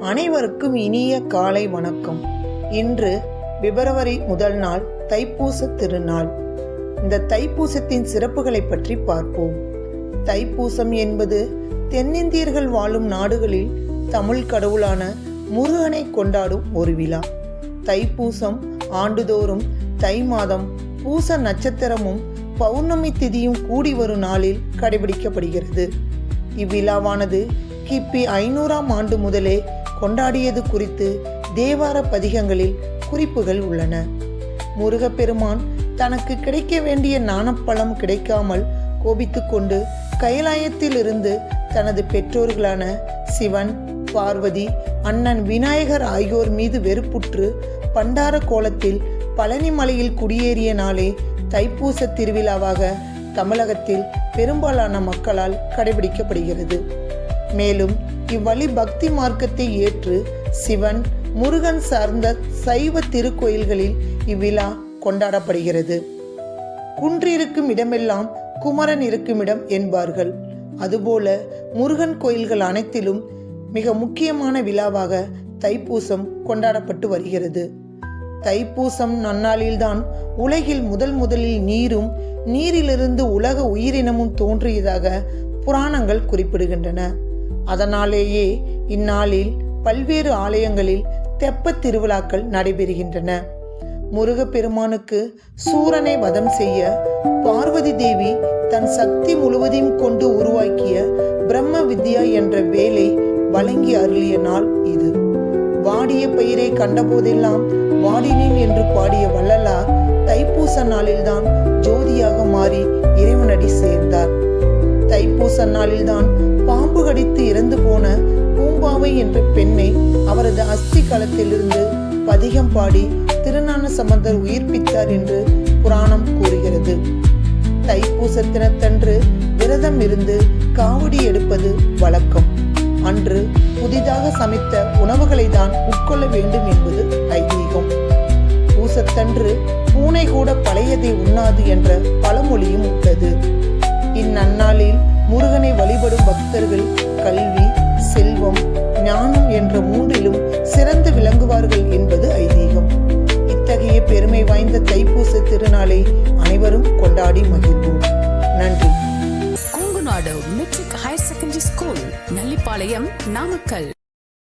அனைவருக்கும் இனிய காலை வணக்கம். இன்று பிப்ரவரி முதல் நாள் தைப்பூச திருநாள். இந்த தைப்பூசத்தின் சிறப்புகளை பற்றி பார்ப்போம். தைப்பூசம் என்பது தென்னிந்தியர்கள் வாழும் நாடுகளில் தமிழ் கடவுளான முருகனை கொண்டாடும் ஒரு விழா. தைப்பூசம் ஆண்டுதோறும் தை மாதம் பூச நட்சத்திரமும் பௌர்ணமி திதியும் கூடி வரும் நாளில் கடைபிடிக்கப்படுகிறது. இவ்விழாவானது கிபி 500ஆம் ஆண்டு முதலே கொண்டாடியது குறித்து தேவார பதிகங்களில் குறிப்புகள் உள்ளன. முருகப்பெருமான் தனக்கு கிடைக்க வேண்டிய ஞானப்பழம் கிடைக்காமல் கோபித்து கொண்டு கைலாயத்தில் இருந்து தனது பெற்றோர்களான சிவன், பார்வதி, அண்ணன் விநாயகர் ஆகியோர் மீது வெறுப்புற்று பண்டார கோலத்தில் பழனி மலையில் குடியேறிய நாளே தைப்பூச திருவிழாவாக தமிழகத்தில் பெரும்பாலான மக்களால் கடைபிடிக்கப்படுகிறது. மேலும் இவ்வழி பக்தி மார்க்கத்தை ஏற்று சிவன், முருகன் சார்ந்த சைவ திருக்கோயில்களில் இவ்விழா கொண்டாடப்படுகிறது. குன்றிருக்கும் இடமெல்லாம் குமரன் இருக்கும் இடம் என்பார்கள். அதுபோல முருகன் கோயில்கள் அனைத்திலும் மிக முக்கியமான விழாவாக தைப்பூசம் கொண்டாடப்பட்டு வருகிறது. தைப்பூசம் நன்னாளில்தான் உலகில் முதலில் நீரும் நீரிலிருந்து உலக உயிரினமும் தோன்றியதாக புராணங்கள் குறிப்பிடுகின்றன. அதனாலேயே இந்நாளில் பல்வேறு ஆலயங்களில் தெப்பத் திருவிழாக்கள் நடைபெறுகின்றன. முருகப்பெருமானுக்கு சூரனை வதம் செய்ய பார்வதி தேவி தன் சக்தி முழுவதையும் கொண்டு உருவாக்கிய பிரம்ம வித்யா என்ற வேலை வழங்கி அருளிய நாள் இது. வாடிய பயிரை கண்டபோதெல்லாம் வாடினேன் என்று பாடிய வள்ளலார் தைப்பூச நாளில்தான் ஜோதியாக மாறி இறைவனடி சேர்ந்தார். தைப்பூச நாளில்தான் பாம்பு கடித்து இறந்து போன பூம்பாவை என்ற பெண்ணை அவரது அஸ்தி களத்திலிருந்து பதிகம் பாடி திருஞான சம்பந்தர் உயிர்ப்பித்தார் என்று புராணம் கூறுகிறது. தைப்பூச தினத்தன்று விரதம் இருந்து காவடி எடுப்பது வழக்கம். அன்று புதிதாக சமைத்த உணவுகளை தான் உட்கொள்ள வேண்டும் என்பது ஐதீகம். பூசத்தன்று பூனை கூட பழையதை உண்ணாது என்ற பழமொழியும் உள்ளது. இந்நன்னாளில் முருகனை வழிபடும் பக்தர்கள் கல்வி, செல்வம், ஞானம் என்ற மூன்றிலும் சிறந்து விளங்குவார்கள் என்பது ஐதீகம். இத்தகைய பெருமை வாய்ந்த தைப்பூச திருநாளை அனைவரும் கொண்டாடி மகிழ்வோம். நன்றி. Kongunadu matric higher secondary school, Nallipalayam, Namakkal.